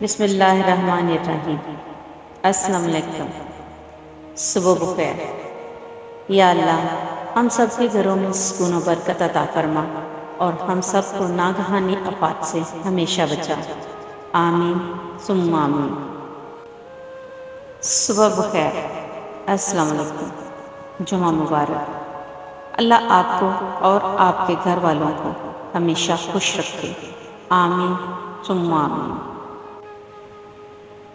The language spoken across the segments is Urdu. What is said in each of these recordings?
بسم اللہ الرحمن الرحیم۔ السلام علیکم۔ صبح بخیر۔ یا اللہ، ہم سب کے گھروں میں سکون و برکت عطا فرما اور ہم سب کو ناگہانی آفات سے ہمیشہ بچا، آمین ثم آمین۔ صبح بخیر، السلام علیکم، جمعہ مبارک۔ اللہ آپ کو اور آپ کے گھر والوں کو ہمیشہ خوش رکھے، آمین ثم آمین۔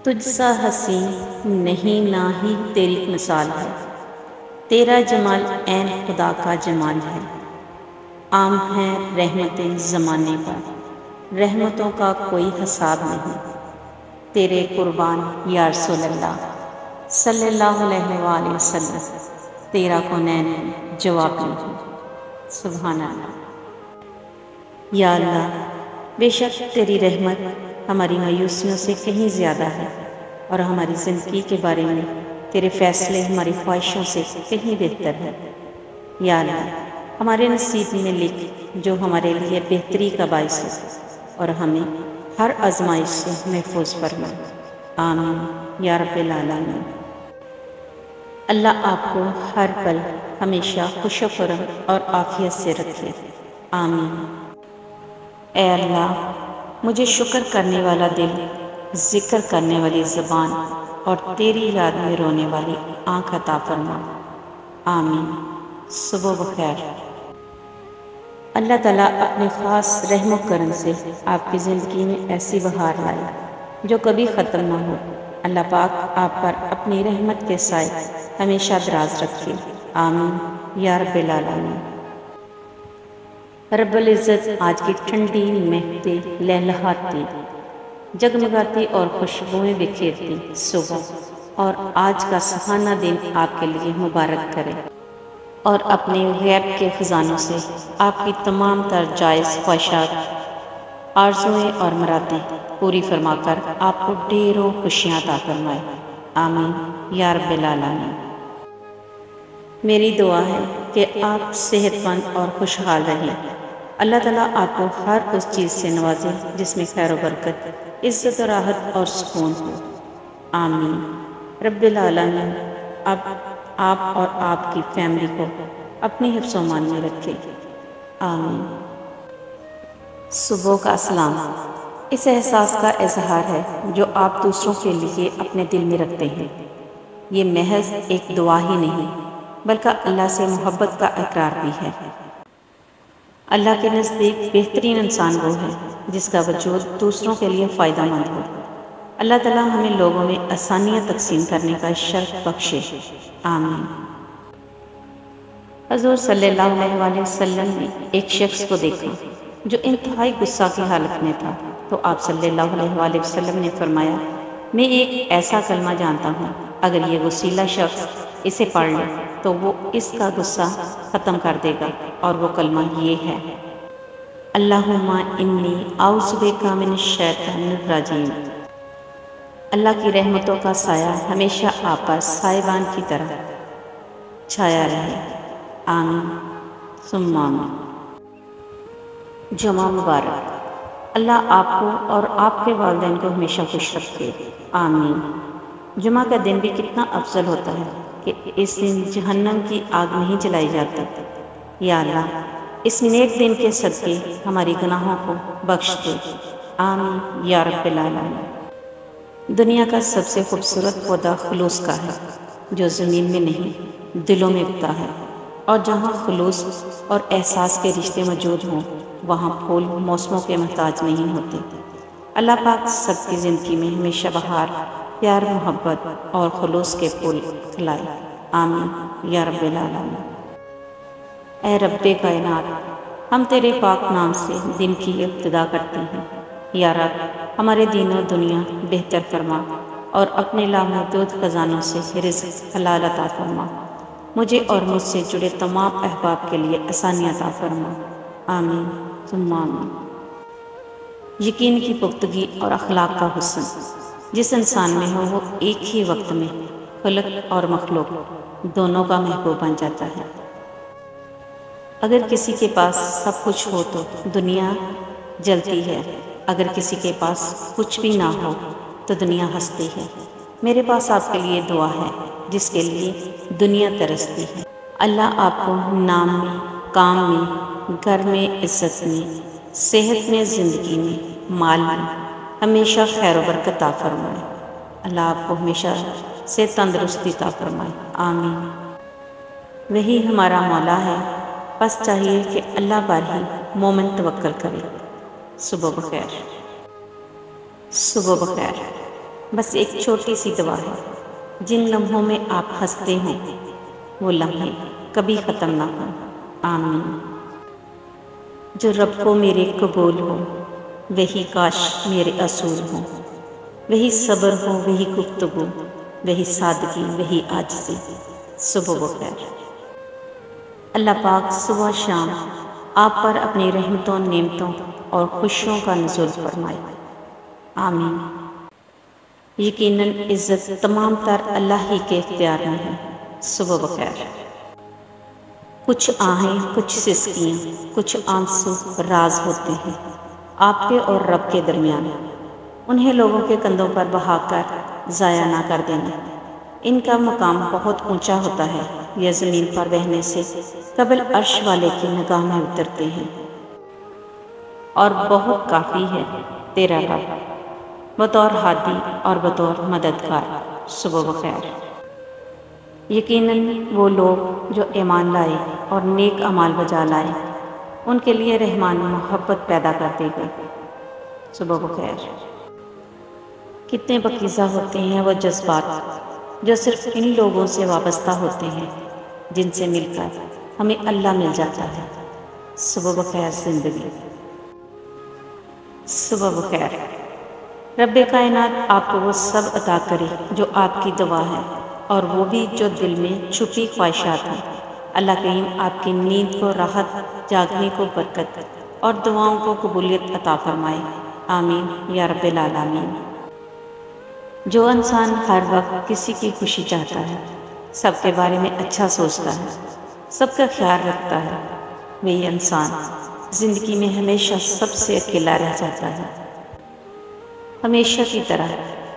تجھ سا حسین نہیں نہ ہی تیری مثال ہے، تیرا جمال عین خدا کا جمال ہے۔ عام ہیں رحمتیں زمانے پر، رحمتوں کا کوئی حساب نہیں۔ تیرے قربان یا رسول اللہ صلی اللہ علیہ وآلہ وسلم، تیرا کونین جواب نہیں۔ سبحان اللہ۔ یا اللہ، بے شک تیری رحمت ہماری مایوسیوں سے کہیں زیادہ ہے، اور ہماری زندگی کے بارے میں تیرے فیصلے ہماری خواہشوں سے کہیں بہتر ہے۔ یا اللہ، ہمارے نصیب میں لکھ جو ہمارے لیے بہتری کا باعث ہے، اور ہمیں ہر آزمائش سے محفوظ فرما، آمین یا رب العالمین۔ اللہ آپ کو ہر پل ہمیشہ خوش و خرم اور عافیت سے رکھے، آمین۔ اے اللہ، مجھے شکر کرنے والا دل، ذکر کرنے والی زبان اور تیری یاد میں رونے والی آنکھ عطا فرما، آمین۔ صبح بخیر۔ اللہ تعالیٰ اپنے خاص رحم و کرم سے آپ کی زندگی میں ایسی بہار لائے جو کبھی ختم نہ ہو۔ اللہ پاک آپ پر اپنی رحمت کے سائے ہمیشہ دراز رکھے، آمین یا رب العالمین۔ رب العزت آج کی ٹھنڈی مہکتی لہلہاتی جگمگاتی اور خوشبوئیں بکھیرتی صبح اور آج کا سہانا دن آپ کے لیے مبارک کرے، اور اپنے غیب کے خزانوں سے آپ کی تمام تر جائز خواہشات، آرزوئیں اور مرادیں پوری فرما کر آپ کو ڈھیروں خوشیاں عطا فرمائے، آمین یا رب العالمین۔ میری دعا ہے کہ آپ صحت مند اور خوشحال رہیں۔ اللہ تعالیٰ آپ کو ہر اس چیز سے نوازے جس میں خیر و برکت، عزت و راحت اور سکون ہو، آمین۔ رب العالمین اب آپ اور آپ کی فیملی کو اپنی حفظ و امان میں رکھے، آمین۔ صبح کا سلام اس احساس کا اظہار ہے جو آپ دوسروں کے لیے اپنے دل میں رکھتے ہیں۔ یہ محض ایک دعا ہی نہیں بلکہ اللہ سے محبت کا اقرار بھی ہے۔ اللہ کے نزدیک بہترین انسان وہ ہے جس کا وجود دوسروں کے لیے فائدہ مند ہو۔ اللہ تعالیٰ ہمیں لوگوں میں آسانیاں تقسیم کرنے کا شرف بخشے، آمین۔ حضور صلی اللہ علیہ وسلم نے ایک شخص کو دیکھا جو انتہائی غصہ کی حالت میں تھا، تو آپ صلی اللہ علیہ وسلم نے فرمایا، میں ایک ایسا کلمہ جانتا ہوں، اگر یہ غصیلا شخص اسے پڑھ لے تو وہ اس کا غصہ ختم کر دے گا، اور وہ کلمہ یہ ہے، اللہم انی اعوذ بک من الشیطان الرجیم۔ اللہ کی رحمتوں کا سایہ ہمیشہ آپ پر سائبان کی طرح چھایا رہے، آمین ثم آمین۔ جمعہ مبارک۔ اللہ آپ کو اور آپ کے والدین کو ہمیشہ خوش رکھے، آمین۔ جمعہ کا دن بھی کتنا افضل ہوتا ہے کہ اس دن جہنم کی آگ نہیں جلائی جاتی۔ یا اللہ، اس نیک دن کے صدقے ہماری گناہوں کو بخش دے، آمین یا رب العالمین۔ دنیا کا سب سے خوبصورت پودا خلوص کا ہے، جو زمین میں نہیں دلوں میں اگتا ہے، اور جہاں خلوص اور احساس کے رشتے موجود ہوں وہاں پھول موسموں کے محتاج نہیں ہوتے۔ اللہ پاک سب کی زندگی میں ہمیشہ بہار، پیار، محبت اور خلوص کے پھول کھلائے، آمین یا رب العالمین۔ اے رب کائنات، ہم تیرے پاک نام سے دن کی ابتدا کرتے ہیں۔ یا رب، ہمارے دین و دنیا بہتر فرما، اور اپنے لامحدود خزانوں سے رزق حلال عطا فرما۔ مجھے اور مجھ سے جڑے تمام احباب کے لیے آسانی عطا فرما، آمین ثم آمین۔ یقین کی پختگی اور اخلاق کا حسن جس انسان میں ہو وہ ایک ہی وقت میں خلق اور مخلوق دونوں کا محبوب بن جاتا ہے۔ اگر کسی کے پاس سب کچھ ہو تو دنیا جلتی ہے، اگر کسی کے پاس کچھ بھی نہ ہو تو دنیا ہنستی ہے۔ میرے پاس آپ کے لیے دعا ہے جس کے لیے دنیا ترستی ہے۔ اللہ آپ کو نام میں، کام میں، گھر میں، عزت میں، صحت میں، زندگی میں، مال میں ہمیشہ خیر و برکت عطا فرمائے۔ اللہ آپ کو ہمیشہ سے تندرستی عطا فرمائے، آمین۔ وہی ہمارا مولا ہے، بس چاہیے کہ اللہ پر ہی مومن توکل کرے۔ صبح بخیر، صبح بخیر۔ بس ایک چھوٹی سی دعا ہے، جن لمحوں میں آپ ہنستے ہیں وہ لمحے کبھی ختم نہ ہوں، آمین۔ جو رب کو میرے قبول ہو وہی کاش میرے اصول ہوں، وہی صبر ہو، وہی گفتگو، وہی سادگی، وہی عاجزی۔ صبح بخیر۔ اللہ پاک صبح شام آپ پر اپنی رحمتوں، نعمتوں اور خوشیوں کا نزول فرمائے، آمین۔ یقیناً عزت تمام تر اللہ ہی کے اختیار میں ہے۔ صبح بخیر۔ کچھ آہیں، کچھ سسکیاں، کچھ آنسو راز ہوتے ہیں آپ کے اور رب کے درمیان، انہیں لوگوں کے کندھوں پر بہا کر ضائع نہ کر دینا۔ ان کا مقام بہت اونچا ہوتا ہے، یہ زمین پر بہنے سے قبل عرش والے کی نگاہ میں اترتے ہیں۔ اور بہت کافی ہے تیرا رب بطور ہادی اور بطور مددگار۔ صبح بخیر۔ یقیناً وہ لوگ جو ایمان لائے اور نیک اعمال بجا لائے ان کے لیے رحمان محبت پیدا کر دے گا۔ صبح بخیر۔ کتنے پاکیزہ ہوتے ہیں وہ جذبات جو صرف ان لوگوں سے وابستہ ہوتے ہیں جن سے مل کر ہمیں اللہ مل جاتا ہے۔ صبح بخیر زندگی۔ صبح بخیر۔ رب کائنات آپ کو وہ سب عطا کرے جو آپ کی دعا ہے، اور وہ بھی جو دل میں چھپی خواہشات ہیں۔ اللہ کریم آپ کی نیند کو راحت، جاگنے کو برکت اور دعاؤں کو قبولیت عطا فرمائے، آمین یا رب العالمین۔ جو انسان ہر وقت کسی کی خوشی چاہتا ہے، سب کے بارے میں اچھا سوچتا ہے، سب کا خیال رکھتا ہے، وہی انسان زندگی میں ہمیشہ سب سے اکیلا رہ جاتا ہے۔ ہمیشہ کی طرح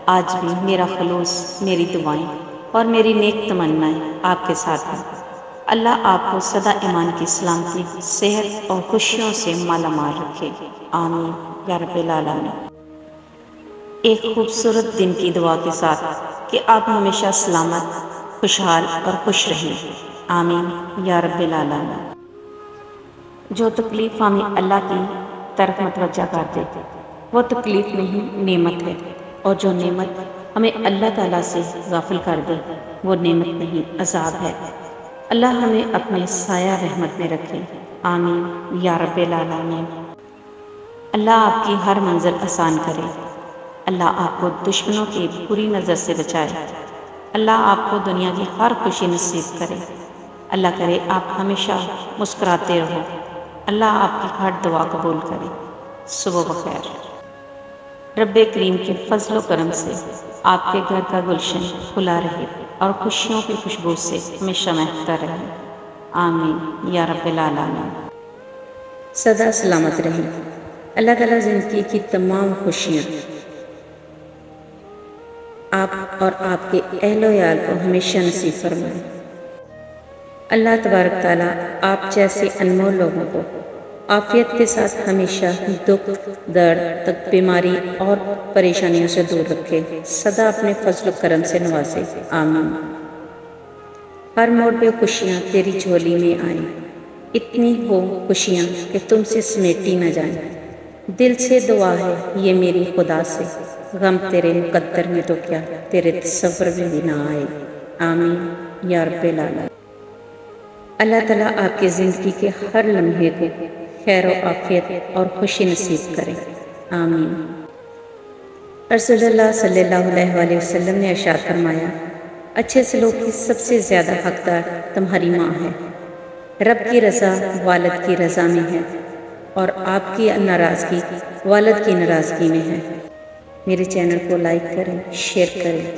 آج بھی میرا خلوص، میری دعائیں اور میری نیک تمنائیں آپ کے ساتھ ہیں۔ اللہ آپ کو سدا ایمان کی سلامتی، صحت اور خوشیوں سے مالا مال رکھے، آمین یا رب العالمین۔ ایک خوبصورت دن کی دعا کے ساتھ کہ آپ ہمیشہ سلامت، خوشحال اور خوش رہیں، آمین یا رب العالمین۔ جو تکلیف ہمیں اللہ کی طرف متوجہ کر دے وہ تکلیف نہیں، نعمت ہے، اور جو نعمت ہمیں اللہ تعالیٰ سے غافل کر دے وہ نعمت نہیں، عذاب ہے۔ اللہ ہمیں اپنے سایہ رحمت میں رکھے، آمین یا رب العالمین۔ اللہ آپ کی ہر منزل آسان کرے، اللہ آپ کو دشمنوں کی بری نظر سے بچائے، اللہ آپ کو دنیا کی ہر خوشی نصیب کرے، اللہ کرے آپ ہمیشہ مسکراتے رہو، اللہ آپ کی ہر دعا قبول کرے۔ صبح بخیر۔ رب کریم کے فضل و کرم سے آپ کے گھر کا گلشن کھلا رہے اور خوشیوں کی خوشبو سے ہمیشہ مہکتا رہے، آمین یا رب العالمین۔ سدا سلامت رہیں۔ اللہ تعالیٰ زندگی کی تمام خوشیاں آپ اور آپ کے اہل و عیال کو ہمیشہ نصیب فرمائے۔ اللہ تبارک تعالیٰ آپ جیسے انمول لوگوں کو عافیت کے ساتھ ہمیشہ دکھ، درد، بیماری اور پریشانیوں سے دور رکھے، سدا اپنے فضل و کرم سے نوازے، آمین۔ ہر موڑ پہ خوشیاں تیری جھولی میں آئیں، اتنی ہو خوشیاں کہ تم سے سمیٹی نہ جائیں، دل سے دعا ہے یہ میری خدا سے، غم تیرے مقدر میں تو کیا تیرے تصور میں بھی نہ آئے، آمین یا رب العالمین۔ اللہ تعالیٰ آپ کی زندگی کے ہر لمحے کو خیر و عافیت اور خوشی نصیب کرے، آمین۔ رسول اللہ صلی اللہ علیہ وآلہ وسلم نے ارشاد فرمایا، اچھے سلوک کی سب سے زیادہ حقدار تمہاری ماں ہے، رب کی رضا والد کی رضا میں ہے، اور آپ کی ناراضگی والد کی ناراضگی میں ہے۔ میرے چینل کو لائک کریں، شیئر کریں،